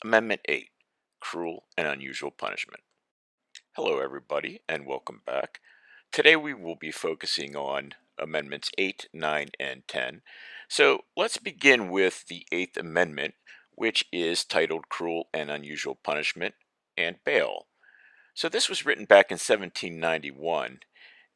Amendment 8, Cruel and Unusual Punishment. Hello, everybody, and welcome back. Today we will be focusing on Amendments 8, 9, and 10. So let's begin with the 8th Amendment, which is titled Cruel and Unusual Punishment and Bail. So this was written back in 1791,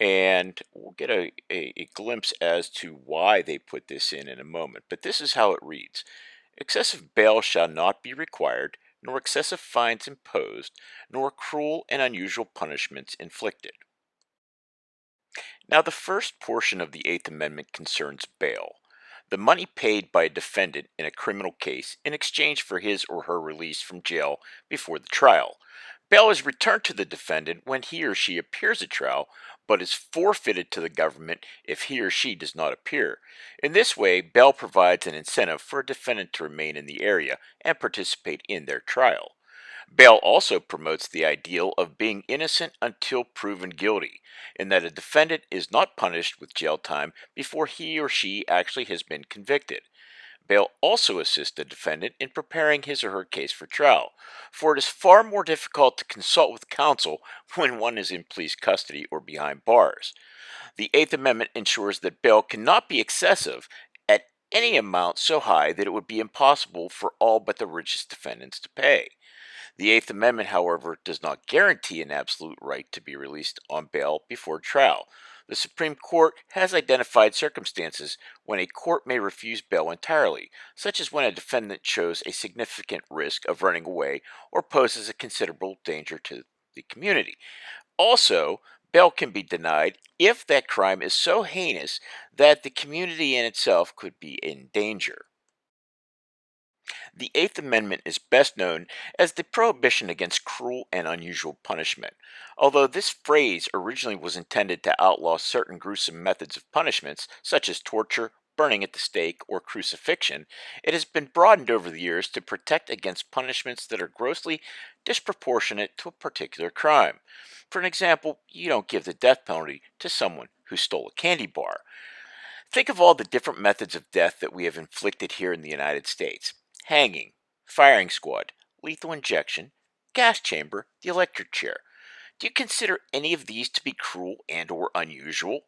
and we'll get a glimpse as to why they put this in a moment. But this is how it reads. Excessive bail shall not be required, nor excessive fines imposed, nor cruel and unusual punishments inflicted. Now, the first portion of the Eighth Amendment concerns bail, the money paid by a defendant in a criminal case in exchange for his or her release from jail before the trial. Bail is returned to the defendant when he or she appears at trial, but is forfeited to the government if he or she does not appear. In this way, bail provides an incentive for a defendant to remain in the area and participate in their trial. Bail also promotes the ideal of being innocent until proven guilty, in that a defendant is not punished with jail time before he or she actually has been convicted. Bail also assists the defendant in preparing his or her case for trial, for it is far more difficult to consult with counsel when one is in police custody or behind bars. The Eighth Amendment ensures that bail cannot be excessive at any amount so high that it would be impossible for all but the richest defendants to pay. The Eighth Amendment, however, does not guarantee an absolute right to be released on bail before trial. The Supreme Court has identified circumstances when a court may refuse bail entirely, such as when a defendant shows a significant risk of running away or poses a considerable danger to the community. Also, bail can be denied if that crime is so heinous that the community in itself could be in danger. The Eighth Amendment is best known as the prohibition against cruel and unusual punishment. Although this phrase originally was intended to outlaw certain gruesome methods of punishments, such as torture, burning at the stake, or crucifixion, it has been broadened over the years to protect against punishments that are grossly disproportionate to a particular crime. For an example, you don't give the death penalty to someone who stole a candy bar. Think of all the different methods of death that we have inflicted here in the United States: hanging, firing squad, lethal injection, gas chamber, the electric chair. Do you consider any of these to be cruel and or unusual?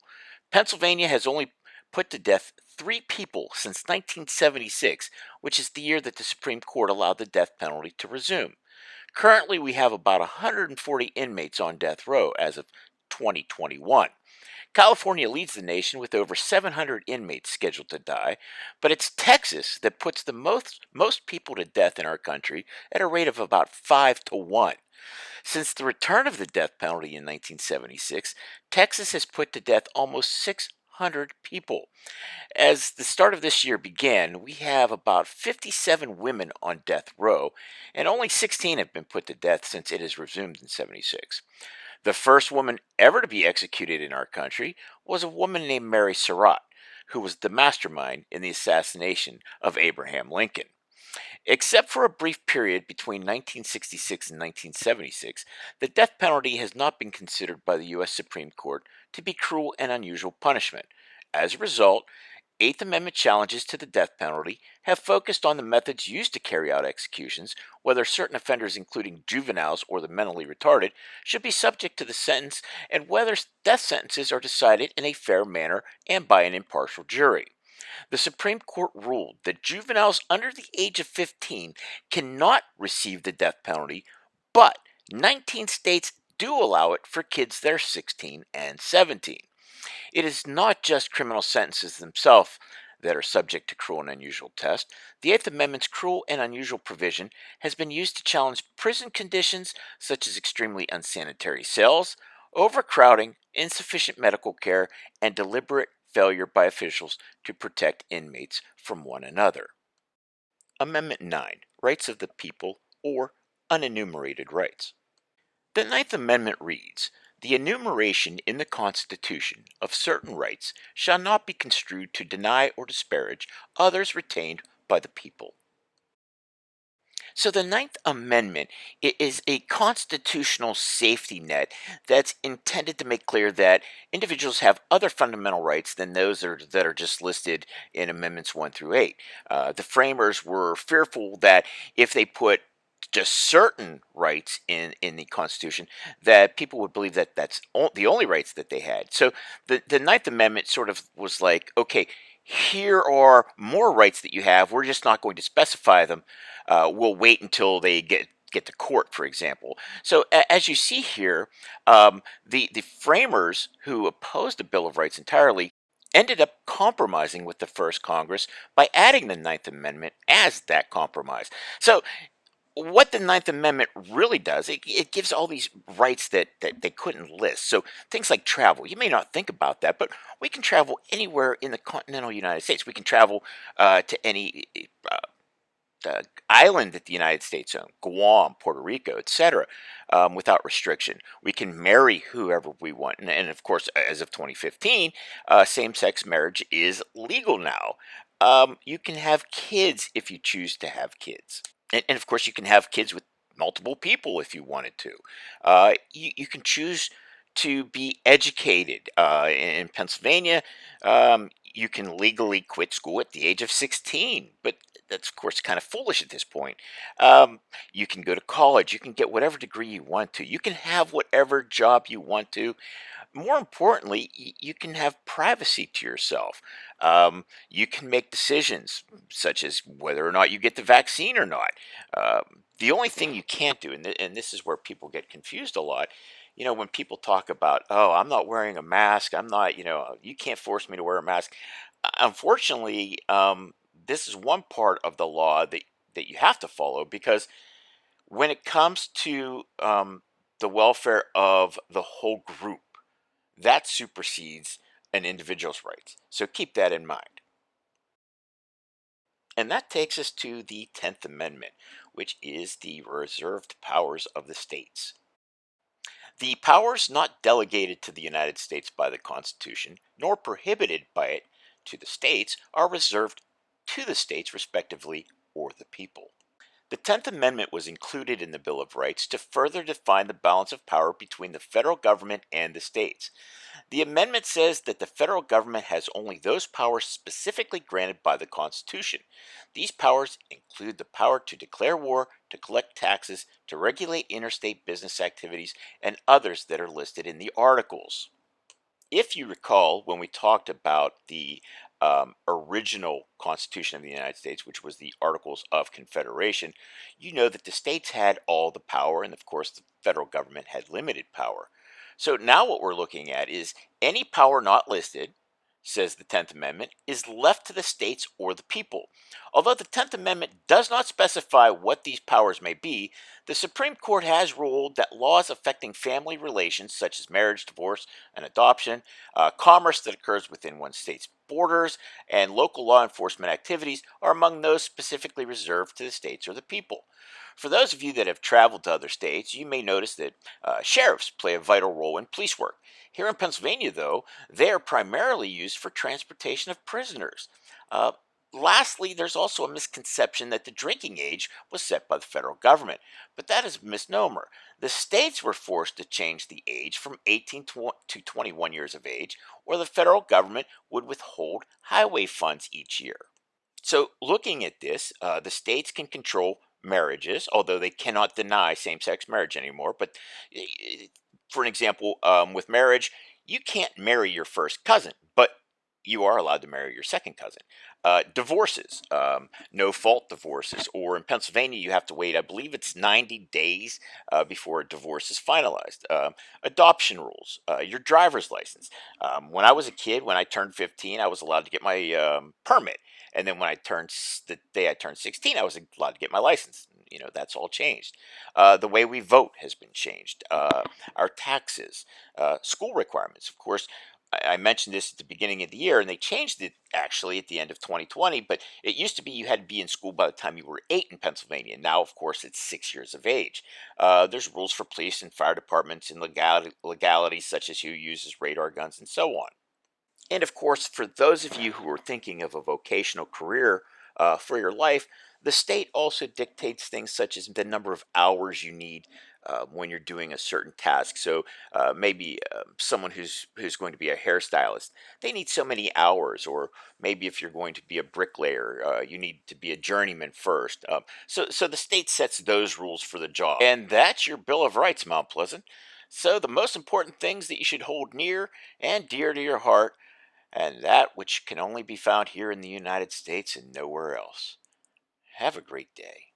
Pennsylvania has only put to death 3 people since 1976, which is the year that the Supreme Court allowed the death penalty to resume. Currently, we have about 140 inmates on death row as of 2021. California leads the nation with over 700 inmates scheduled to die, but it's Texas that puts the most people to death in our country at a rate of about 5 to 1. Since the return of the death penalty in 1976, Texas has put to death almost 600 people. As the start of this year began, we have about 57 women on death row, and only 16 have been put to death since it has resumed in 76. The first woman ever to be executed in our country was a woman named Mary Surratt, who was the mastermind in the assassination of Abraham Lincoln. Except for a brief period between 1966 and 1976, the death penalty has not been considered by the U.S. Supreme Court to be cruel and unusual punishment. As a result, Eighth Amendment challenges to the death penalty have focused on the methods used to carry out executions, whether certain offenders, including juveniles or the mentally retarded, should be subject to the sentence, and whether death sentences are decided in a fair manner and by an impartial jury. The Supreme Court ruled that juveniles under the age of 15 cannot receive the death penalty, but 19 states do allow it for kids that are 16 and 17. It is not just criminal sentences themselves that are subject to cruel and unusual test. The Eighth Amendment's cruel and unusual provision has been used to challenge prison conditions such as extremely unsanitary cells, overcrowding, insufficient medical care, and deliberate failure by officials to protect inmates from one another. Amendment 9, Rights of the People, or Unenumerated Rights. The Ninth Amendment reads, "The enumeration in the Constitution of certain rights shall not be construed to deny or disparage others retained by the people." So the Ninth Amendment is a constitutional safety net that's intended to make clear that individuals have other fundamental rights than those that are just listed in Amendments 1 through 8. The framers were fearful that if they put just certain rights in the Constitution that people would believe that the only rights that they had. So the Ninth Amendment sort of was like, okay, here are more rights that you have. We're just not going to specify them. We'll wait until they get to court, for example. So as you see here, the framers who opposed the Bill of Rights entirely ended up compromising with the first Congress by adding the Ninth Amendment as that compromise. So what the Ninth Amendment really does, it gives all these rights that they couldn't list. So things like travel, you may not think about that, but we can travel anywhere in the continental United States. We can travel to any island that the United States owns, Guam, Puerto Rico, etc., without restriction. We can marry whoever we want. And of course, as of 2015, same sex marriage is legal now. You can have kids if you choose to have kids. And of course, you can have kids with multiple people if you wanted to. You can choose to be educated. In Pennsylvania, you can legally quit school at the age of 16, but that's, of course, kind of foolish at this point. Um, you can go to college. You can get whatever degree you want to. You can have whatever job you want to. More importantly, you can have privacy to yourself. You can make decisions such as whether or not you get the vaccine or not. The only thing you can't do, and this is where people get confused a lot, when people talk about, oh, I'm not wearing a mask, I'm not, you can't force me to wear a mask. Unfortunately, this is one part of the law that you have to follow because when it comes to the welfare of the whole group, that supersedes an individual's rights. So keep that in mind. And that takes us to the 10th Amendment, which is the reserved powers of the states. The powers not delegated to the United States by the Constitution, nor prohibited by it to the states, are reserved to the states, respectively, or the people. The 10th Amendment was included in the Bill of Rights to further define the balance of power between the federal government and the states. The amendment says that the federal government has only those powers specifically granted by the Constitution. These powers include the power to declare war, to collect taxes, to regulate interstate business activities, and others that are listed in the Articles. If you recall, when we talked about the original Constitution of the United States, which was the Articles of Confederation, you know that the states had all the power, and of course, the federal government had limited power. So now what we're looking at is any power not listed, says the 10th Amendment, is left to the states or the people. Although the 10th Amendment does not specify what these powers may be, the Supreme Court has ruled that laws affecting family relations, such as marriage, divorce, and adoption, commerce that occurs within one state's borders, and local law enforcement activities are among those specifically reserved to the states or the people. For those of you that have traveled to other states, you may notice that sheriffs play a vital role in police work. Here in Pennsylvania, though, they are primarily used for transportation of prisoners. Uh, Lastly, there's also a misconception that the drinking age was set by the federal government, but that is a misnomer. The states were forced to change the age from 18 to 21 years of age, or the federal government would withhold highway funds each year. So, looking at this, the states can control marriages, although they cannot deny same sex marriage anymore. But for an example, with marriage, you can't marry your first cousin, but you are allowed to marry your second cousin. Divorces, no fault divorces, or in Pennsylvania, you have to wait, I believe it's 90 days before a divorce is finalized. Adoption rules, your driver's license. When I was a kid, when I turned 15, I was allowed to get my permit. And then when the day I turned 16, I was allowed to get my license. That's all changed. The way we vote has been changed. Our taxes, school requirements. Of course, I mentioned this at the beginning of the year, and they changed it actually at the end of 2020. But it used to be you had to be in school by the time you were 8 in Pennsylvania. Now, of course, it's 6 years of age. There's rules for police and fire departments and legalities such as who uses radar guns and so on. And of course, for those of you who are thinking of a vocational career for your life, The state also dictates things such as the number of hours you need when you're doing a certain task. So maybe someone who's going to be a hairstylist, they need so many hours. Or maybe if you're going to be a bricklayer, you need to be a journeyman first. So the state sets those rules for the job, and that's your Bill of Rights, Mount Pleasant. So the most important things that you should hold near and dear to your heart, and that which can only be found here in the United States and nowhere else. Have a great day.